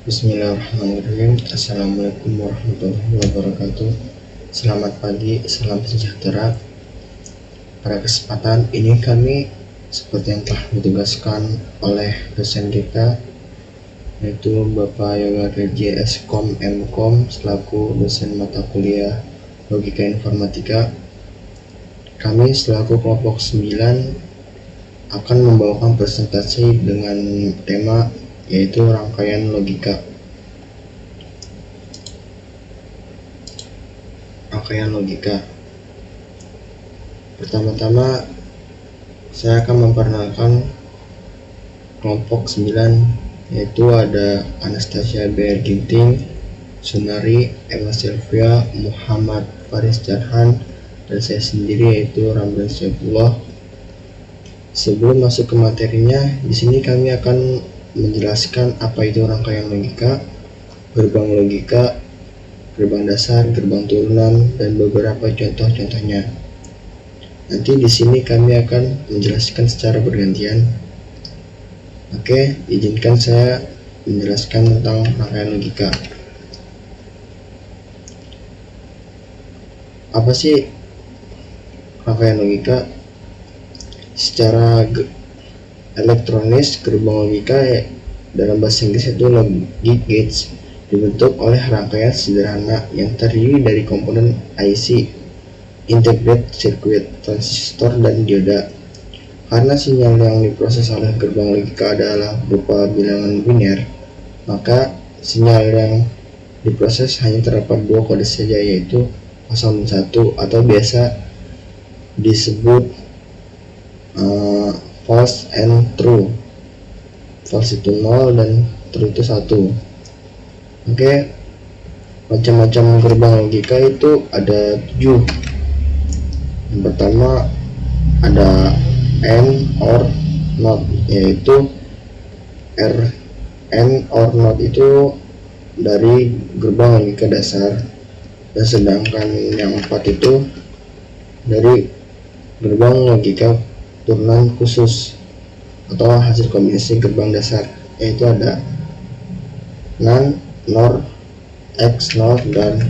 Bismillahirrahmanirrahim. Assalamualaikum warahmatullahi wabarakatuh. Selamat pagi, salam sejahtera. Pada kesempatan ini kami seperti yang telah ditugaskan oleh dosen kita, yaitu Bapak Yoga Reji Skom Mkom selaku dosen mata kuliah Logika Informatika. Kami selaku kelompok 9 akan membawakan presentasi dengan tema yaitu rangkaian logika. Pertama-tama saya akan memperkenalkan kelompok 9, yaitu ada Anastasia BR Ginting, Sunari, Emma Sylvia, Muhammad Faris Jarhan, dan saya sendiri yaitu Ramdan Syabullah. Sebelum masuk ke materinya, di sini kami akan menjelaskan apa itu rangkaian logika, gerbang logika, gerbang dasar, gerbang turunan, dan beberapa contoh-contohnya. Nanti di sini kami akan menjelaskan secara bergantian. Oke, izinkan saya menjelaskan tentang rangkaian logika. Apa sih rangkaian logika? Secara elektronis, gerbang logika dalam bahasa Inggris itu logic gates dibentuk oleh rangkaian sederhana yang terdiri dari komponen IC, integrated circuit, transistor, dan dioda. Karena sinyal yang diproses oleh gerbang logika adalah berupa bilangan biner, maka sinyal yang diproses hanya terdapat dua kode saja, yaitu 0 dan 1, atau biasa disebut false and true. False itu 0 dan true itu 1. Oke, macam-macam gerbang logika itu ada 7. Yang pertama ada AND OR NOT, yaitu AND OR NOT itu dari gerbang logika dasar, dan sedangkan yang 4 itu dari gerbang logika turunan khusus atau hasil kombinasi gerbang dasar, yaitu ada NAND, NOR, XNOR, dan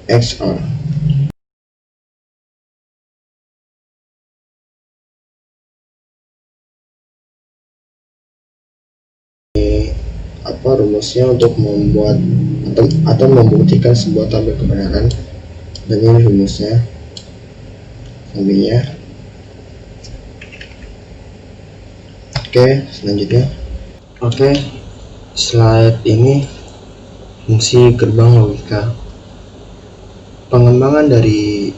XOR. Apa rumusnya untuk membuat atau membuktikan sebuah tabel kebenaran, dan ini rumusnya sampingnya. Oke, selanjutnya. Oke, slide ini fungsi gerbang logika. Pengembangan dari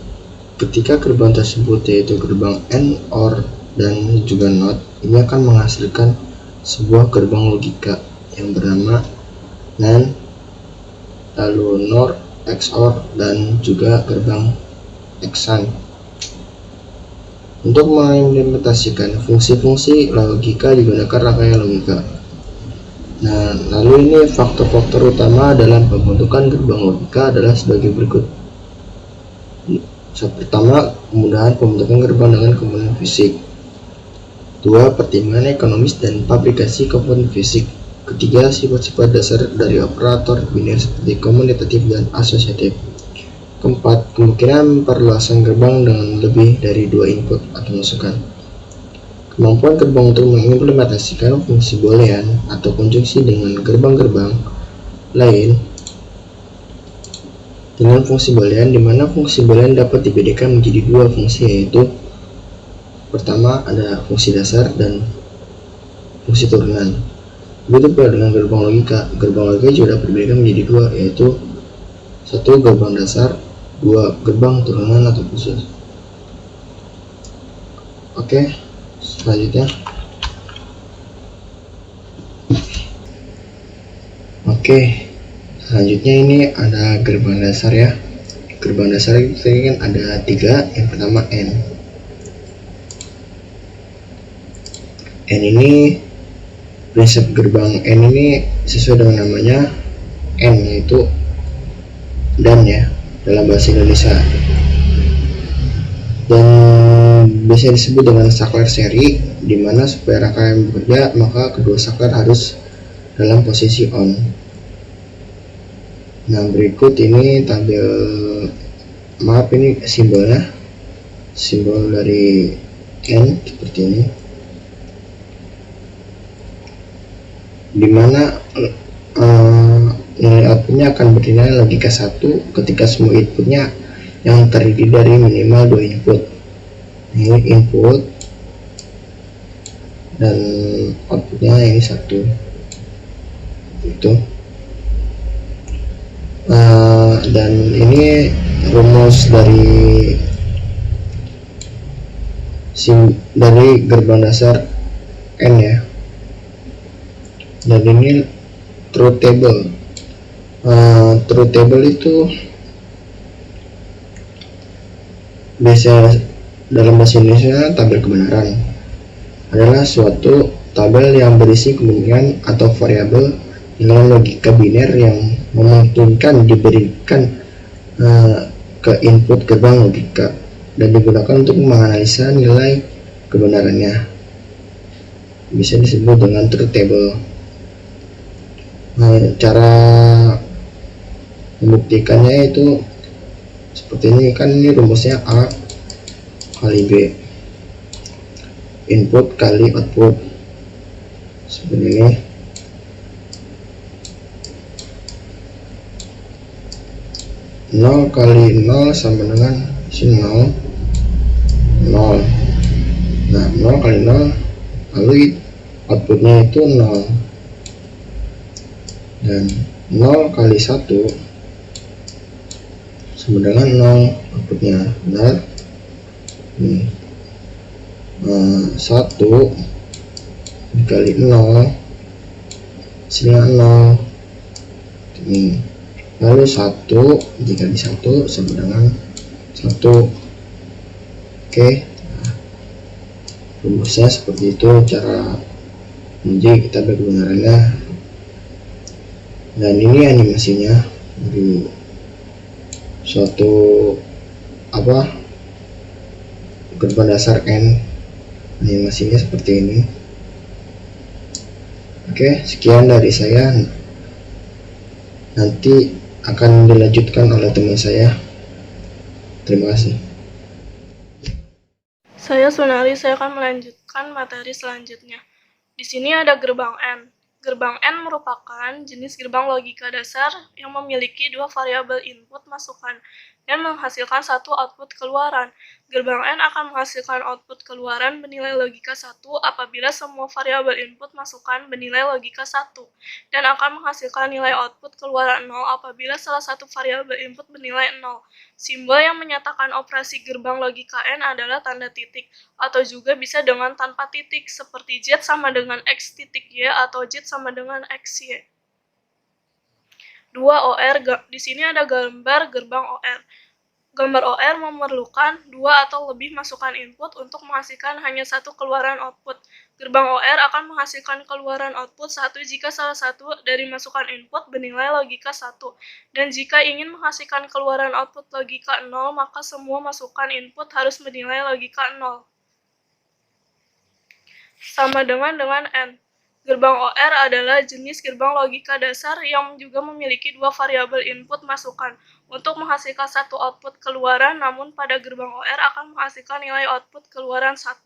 ketika gerbang tersebut, yaitu gerbang AND, OR, dan juga NOT, ini akan menghasilkan sebuah gerbang logika yang bernama NAND, lalu NOR, XOR, dan juga gerbang XAND. Untuk mengimplementasikan fungsi-fungsi logika digunakan rangkaian logika. Nah, lalu ini faktor-faktor utama dalam pembentukan gerbang logika adalah sebagai berikut. Pertama, kemudahan pembentukan gerbang dengan komponen fisik. 2. Pertimbangan ekonomis dan fabrikasi komponen fisik. Ketiga, sifat-sifat dasar dari operator biner seperti komutatif dan asosiatif. Keempat, kemungkinan perluasan gerbang dengan lebih dari 2 input atau masukan. Kemampuan gerbang untuk mengimplementasikan fungsi boolean atau konjungsi dengan gerbang-gerbang lain dengan fungsi boolean, di mana fungsi boolean dapat dibedakan menjadi dua fungsi, yaitu pertama ada fungsi dasar dan fungsi turunan. Begitu pula dengan gerbang logika. Gerbang logika juga dapat dibedakan menjadi dua, yaitu 1 gerbang dasar, 2 gerbang turunan atau khusus. Oke, selanjutnya. Selanjutnya ini ada gerbang dasar ya. Gerbang dasar itu kan ada 3. Yang pertama N. N ini, prinsip gerbang N ini sesuai dengan namanya, N yaitu dan ya dalam bahasa Indonesia, dan biasa disebut dengan saklar seri, dimana supaya rangkaian bekerja maka kedua saklar harus dalam posisi on. Nah, berikut ini tabel, maaf ini simbolnya, simbol dari N seperti ini, dimana nilai outputnya akan bernilai logika 1 ketika semua inputnya yang terdiri dari minimal 2 input. Ini input dan outputnya ini 1 itu. Dan ini rumus dari gerbang dasar N ya, dan ini truth table. Truth table itu biasa dalam bahasa Indonesia tabel kebenaran adalah suatu tabel yang berisi kemungkinan atau variabel dengan logika biner yang memungkinkan diberikan ke input gerbang logika dan digunakan untuk menganalisa nilai kebenarannya. Bisa disebut dengan truth table. Cara membuktikannya itu seperti ini, kan ini rumusnya A kali B, input kali output, seperti ini. Nol kali 0 sama dengan 0. Nah, 0 kali 0, lalu outputnya itu 0, dan 0 kali 1 sama dengan 0 outputnya. Benar. Nih, 1 dikali 0 hasilnya 0. Ini lalu 1 dikali 1 sama dengan 1. Oke, rumusnya seperti itu cara menguji tabel kebenarannya. Dan ini animasinya dari suatu gerbang dasar N. Animasinya seperti ini. Oke, sekian dari saya. Nanti akan dilanjutkan oleh teman saya. Terima kasih. Saya Sunari, saya akan melanjutkan materi selanjutnya. Di sini ada gerbang N. Gerbang N merupakan jenis gerbang logika dasar yang memiliki dua variabel input masukan dan menghasilkan satu output keluaran. Gerbang N akan menghasilkan output keluaran bernilai logika 1 apabila semua variabel input masukan bernilai logika 1, dan akan menghasilkan nilai output keluaran 0 apabila salah satu variabel input bernilai 0. Simbol yang menyatakan operasi gerbang logika N adalah tanda titik, atau juga bisa dengan tanpa titik, seperti Z sama dengan X titik Y atau Z sama dengan XY. 2. OR. Di sini ada gambar gerbang OR. Gambar OR memerlukan dua atau lebih masukan input untuk menghasilkan hanya satu keluaran output. Gerbang OR akan menghasilkan keluaran output 1 jika salah satu dari masukan input bernilai logika 1. Dan jika ingin menghasilkan keluaran output logika 0, maka semua masukan input harus bernilai logika 0. Sama dengan N. Gerbang OR adalah jenis gerbang logika dasar yang juga memiliki dua variabel input masukan untuk menghasilkan satu output keluaran, namun pada gerbang OR akan menghasilkan nilai output keluaran 1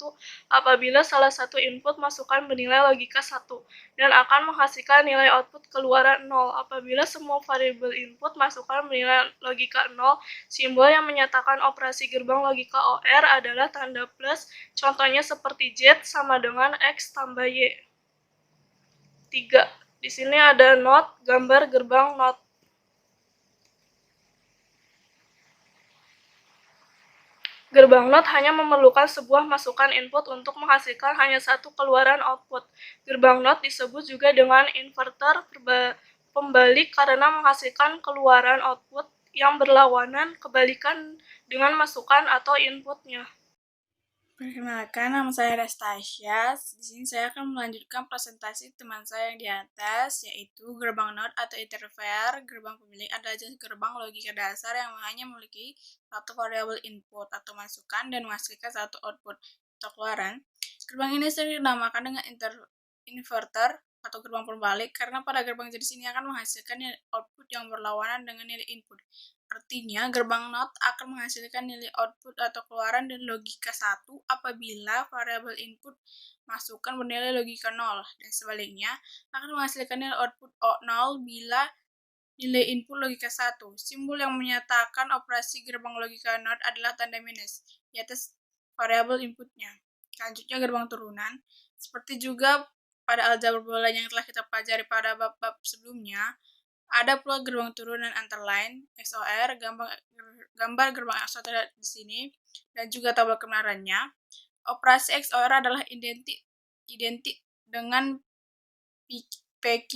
apabila salah satu input masukan bernilai logika 1, dan akan menghasilkan nilai output keluaran 0 apabila semua variabel input masukan bernilai logika 0. Simbol yang menyatakan operasi gerbang logika OR adalah tanda plus, contohnya seperti Z sama dengan X tambah Y. 3. Di sini ada NOT, gambar gerbang NOT. Gerbang NOT hanya memerlukan sebuah masukan input untuk menghasilkan hanya satu keluaran output. Gerbang NOT disebut juga dengan inverter pembalik karena menghasilkan keluaran output yang berlawanan kebalikan dengan masukan atau inputnya. Perkenalkan, nama saya Restasya. Di sini saya akan melanjutkan presentasi teman saya yang di atas, yaitu gerbang NOT atau interface. Gerbang pemilik adalah jenis gerbang logika dasar yang hanya memiliki satu variabel input atau masukan dan menghasilkan satu output atau keluaran. Gerbang ini sering dinamakan dengan inverter atau gerbang pembalik karena pada gerbang jenis ini akan menghasilkan nilai output yang berlawanan dengan nilai input. Artinya, gerbang NOT akan menghasilkan nilai output atau keluaran dan logika 1 apabila variabel input masukan bernilai logika 0, dan sebaliknya akan menghasilkan nilai output 0 bila nilai input logika 1. Simbol yang menyatakan operasi gerbang logika NOT adalah tanda minus di atas variabel inputnya. Selanjutnya, gerbang turunan. Seperti juga pada aljabar boolean yang telah kita pelajari pada bab-bab sebelumnya, ada pula gerbang turunan antara lain, XOR, gambar gerbang XOR di sini, dan juga tabel kebenarannya. Operasi XOR adalah identik dengan PQ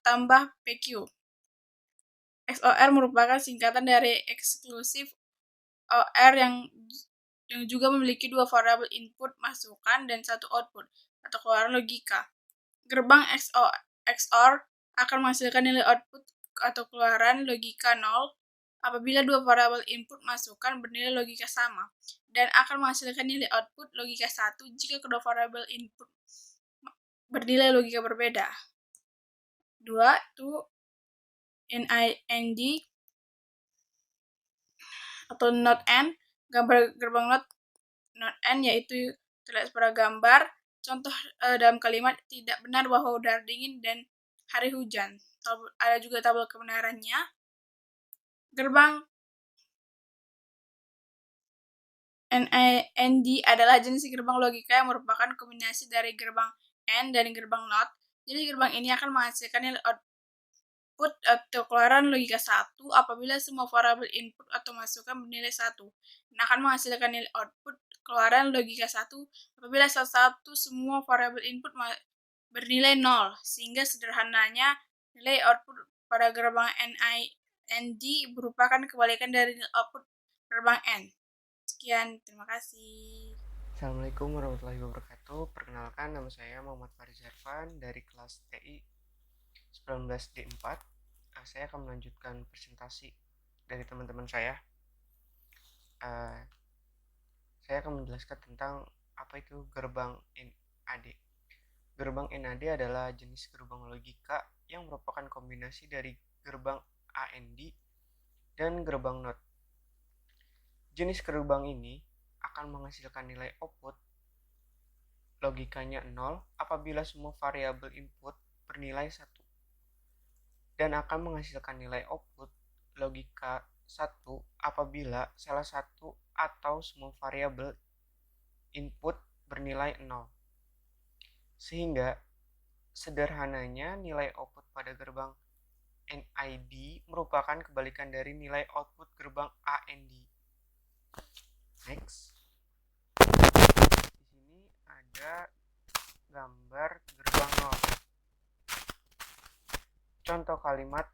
tambah PQ. XOR merupakan singkatan dari eksklusif OR yang juga memiliki dua variabel input masukan dan satu output atau keluaran logika. Gerbang XOR akan menghasilkan nilai output atau keluaran logika 0 apabila dua variabel input masukan bernilai logika sama, dan akan menghasilkan nilai output logika 1 jika kedua variabel input bernilai logika berbeda. 2. Itu NIND atau not N. Gambar gerbang not N yaitu terlihat pada gambar. Contoh dalam kalimat, tidak benar bahwa udara dingin dan hari hujan. Ada juga tabel kebenarannya. Gerbang NIND adalah jenis gerbang logika yang merupakan kombinasi dari gerbang N dan gerbang NOT. Jadi gerbang ini akan menghasilkan nilai output atau keluaran logika 1 apabila semua variabel input atau masukan bernilai 1, dan akan menghasilkan nilai output keluaran logika 1 apabila salah satu semua variabel input bernilai 0, sehingga sederhananya nilai output pada gerbang NIND merupakan kebalikan dari nilai output gerbang N. Sekian, terima kasih. Assalamualaikum warahmatullahi wabarakatuh. Perkenalkan, nama saya Muhammad Faris Irfan dari kelas TI 19D4. Saya akan melanjutkan presentasi dari teman-teman saya. Saya akan menjelaskan tentang apa itu gerbang NAD. Gerbang NAD adalah jenis gerbang logika yang merupakan kombinasi dari gerbang AND dan gerbang NOT. Jenis gerbang ini akan menghasilkan nilai output logikanya 0 apabila semua variabel input bernilai 1, dan akan menghasilkan nilai output logika 1 apabila salah satu atau semua variabel input bernilai 0. Sehingga sederhananya nilai output pada gerbang NID merupakan kebalikan dari nilai output gerbang AND. Next. Di sini ada gambar gerbang NOT. Contoh kalimat,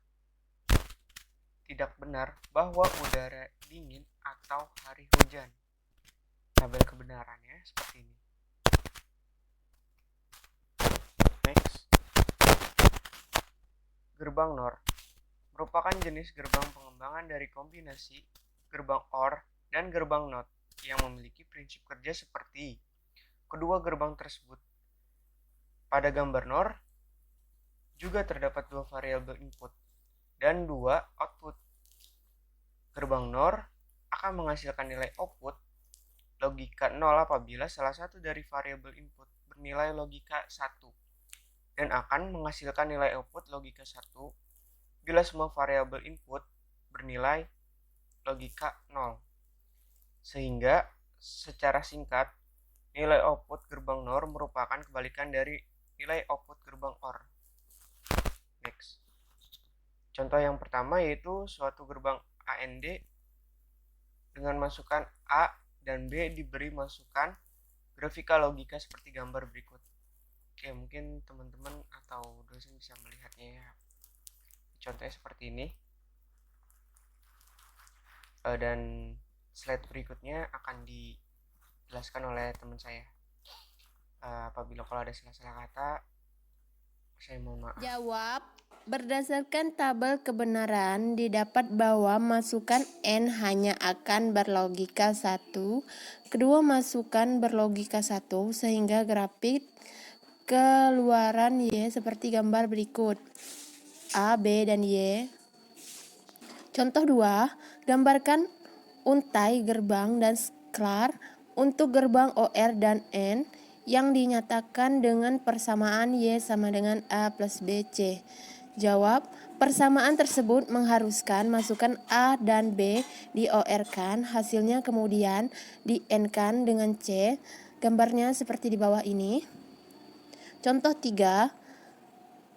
tidak benar bahwa udara dingin atau hari hujan. Tabel kebenarannya seperti ini. Next. Gerbang NOR merupakan jenis gerbang pengembangan dari kombinasi gerbang OR dan gerbang NOT yang memiliki prinsip kerja seperti kedua gerbang tersebut. Pada gambar NOR juga terdapat dua variabel input dan dua output. Gerbang NOR akan menghasilkan nilai output logika 0 apabila salah satu dari variabel input bernilai logika 1, dan akan menghasilkan nilai output logika 1 bila semua variabel input bernilai logika 0. Sehingga secara singkat, nilai output gerbang NOR merupakan kebalikan dari nilai output gerbang OR. Next. Contoh yang pertama yaitu suatu gerbang AND dengan masukan A dan B diberi masukan grafika logika seperti gambar berikut. Oke, mungkin teman-teman atau dosen bisa melihatnya ya. Contohnya seperti ini. Dan slide berikutnya akan dijelaskan oleh teman saya. Apabila kalau ada salah-salah kata, saya mohon maaf. Jawab. Berdasarkan tabel kebenaran, didapat bahwa masukan N hanya akan berlogika 1, kedua masukan berlogika 1, sehingga grafik keluaran Y seperti gambar berikut. A, B, dan Y. Contoh 2, gambarkan untai, gerbang, dan sklar untuk gerbang OR dan N yang dinyatakan dengan persamaan Y sama dengan A plus B, C. Jawab, persamaan tersebut mengharuskan masukkan A dan B di OR-kan, hasilnya kemudian di N-kan dengan C. Gambarnya seperti di bawah ini. Contoh 3,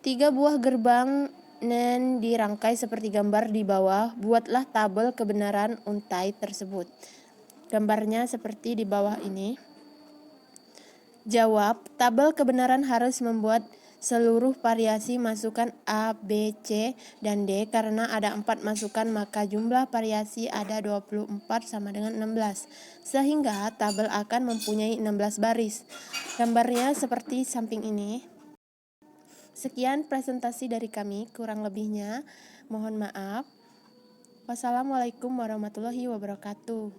3 buah gerbang NEN dirangkai seperti gambar di bawah. Buatlah tabel kebenaran untai tersebut. Gambarnya seperti di bawah ini. Jawab, tabel kebenaran harus membuat seluruh variasi masukan A, B, C, dan D. Karena ada 4 masukan, maka jumlah variasi ada 24 sama dengan 16. Sehingga tabel akan mempunyai 16 baris. Gambarnya seperti samping ini. Sekian presentasi dari kami, kurang lebihnya mohon maaf. Wassalamualaikum warahmatullahi wabarakatuh.